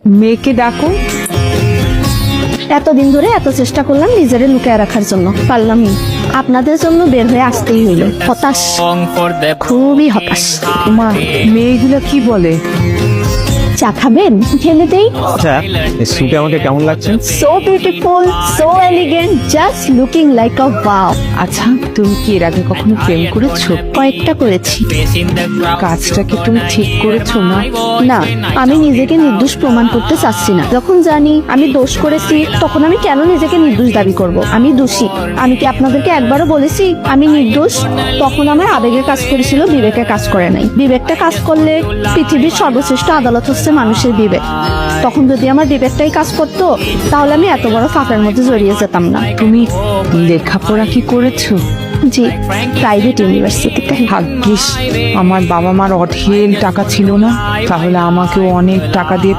মেয়েকে ডাকো। এতদিন ধরে এত চেষ্টা করলাম নিজেরে লুকিয়ে রাখার জন্য, পারলামই। আপনাদের জন্য বের হয়ে আসতেই হইল। হতাশ, খুবই হতাশ। মা, মেয়েগুলো কি বলে? চা খাবেন? ঢেলে দেই। আচ্ছা, এই স্যুটে আমাকে কেমন লাগছে? So beautiful, so elegant, just looking like আ ওয়াও। আচ্ছা, তুমি কি এর আগে কখনো প্রেম করেছো? কয়েকটা করেছি। কাজটা কি তুমি ঠিক করেছো না? না, আমি নিজেকে নির্দোষ প্রমাণ করতে চাচ্ছি না। যখন জানি আমি দোষ করেছি, তখন আমি কেন নিজেকে নির্দোষ দাবি করব? আমি দোষী। আমি কি আপনাদেরকে একবারও বলেছি আমি নির্দোষ? তখন আমার আবেগে কাজ করেছিল, বিবেকে কাজ করে নাই। বিবেকটা কাজ করলে পৃথিবীর সর্বশ্রেষ্ঠ আদালত হচ্ছে মানুষের বিবেক। তখন যদি আমার বিবেকটাই কাজ করতো, তাহলে আমি এত বড় ফাঁকার মধ্যে জড়িয়ে যেতাম না। তুমি লেখাপড়া কি করেছো? জি, প্রাইভেট ইউনিভার্সিটিতে। ভাগ্যিস আমার বাবা মার অঢেল টাকা ছিল না, তাহলে আমাকেও অনেক টাকা দিয়ে